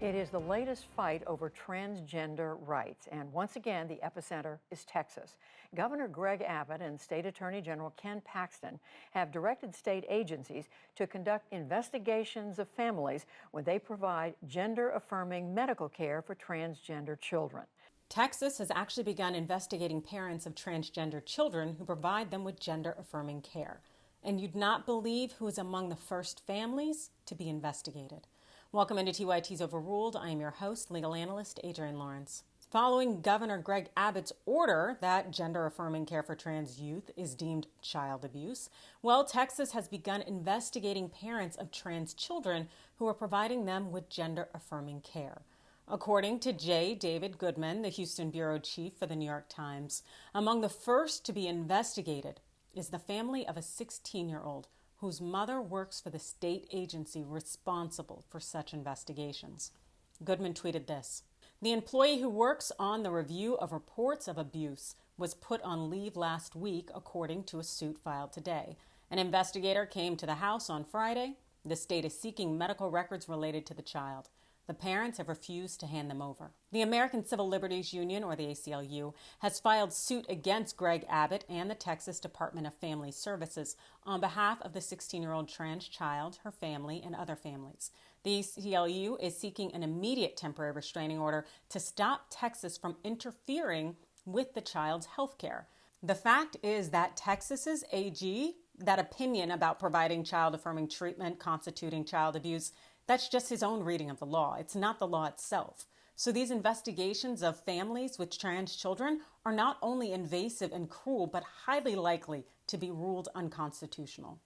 It is the latest fight over transgender rights, and once again, the epicenter is Texas. Governor Greg Abbott and State Attorney General Ken Paxton have directed state agencies to conduct investigations of families when they provide gender-affirming medical care for transgender children. Texas has actually begun investigating parents of transgender children who provide them with gender-affirming care. And you'd not believe who is among the first families to be investigated. Welcome into TYT's Overruled. I am your host, legal analyst Adrienne Lawrence. Following Governor Greg Abbott's order that gender-affirming care for trans youth is deemed child abuse, Texas has begun investigating parents of trans children who are providing them with gender-affirming care. According to J. David Goodman, the Houston bureau chief for the New York Times, among the first to be investigated is the family of a 16-year-old whose mother works for the state agency responsible for such investigations. Goodman tweeted this: "The employee who works on the review of reports of abuse was put on leave last week, according to a suit filed today. An investigator came to the house on Friday. The state is seeking medical records related to the child. The parents have refused to hand them over." The American Civil Liberties Union, or the ACLU, has filed suit against Greg Abbott and the Texas Department of Family Services on behalf of the 16-year-old trans child, her family, and other families. The ACLU is seeking an immediate temporary restraining order to stop Texas from interfering with the child's health care. The fact is that Texas's AG, that opinion about providing child-affirming treatment constituting child abuse, that's just his own reading of the law. It's not the law itself. So these investigations of families with trans children are not only invasive and cruel, but highly likely to be ruled unconstitutional.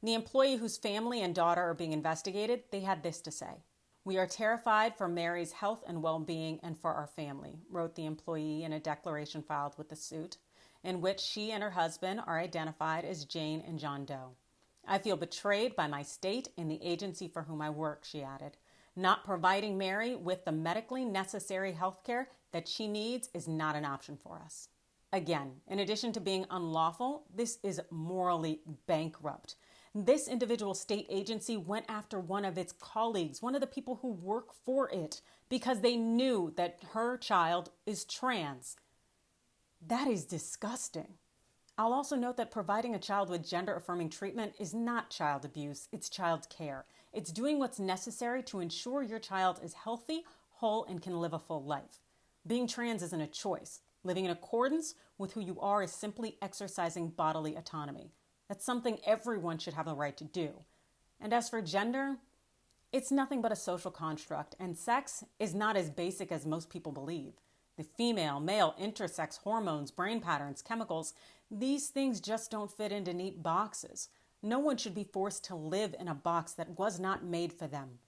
The employee whose family and daughter are being investigated, they had this to say: "We are terrified for Mary's health and well-being and for our family," wrote the employee in a declaration filed with the suit, in which she and her husband are identified as Jane and John Doe. "I feel betrayed by my state and the agency for whom I work," she added. "Not providing Mary with the medically necessary health care that she needs is not an option for us." Again, in addition to being unlawful, this is morally bankrupt. This individual state agency went after one of its colleagues, one of the people who work for it, because they knew that her child is trans. That is disgusting. I'll also note that providing a child with gender-affirming treatment is not child abuse, it's child care. It's doing what's necessary to ensure your child is healthy, whole, and can live a full life. Being trans isn't a choice. Living in accordance with who you are is simply exercising bodily autonomy. That's something everyone should have the right to do. And as for gender, it's nothing but a social construct, and sex is not as basic as most people believe. The female, male, intersex, hormones, brain patterns, chemicals, these things just don't fit into neat boxes. No one should be forced to live in a box that was not made for them.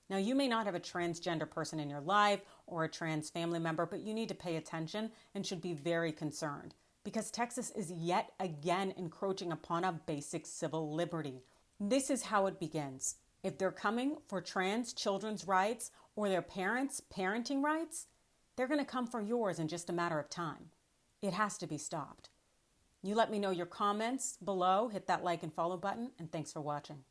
Now, you may not have a transgender person in your life or a trans family member, but you need to pay attention and should be very concerned, because Texas is yet again encroaching upon a basic civil liberty. This is how it begins. If they're coming for trans children's rights or their parents' parenting rights, they're going to come for yours in just a matter of time. It has to be stopped. You let me know your comments below, hit that like and follow button, and thanks for watching.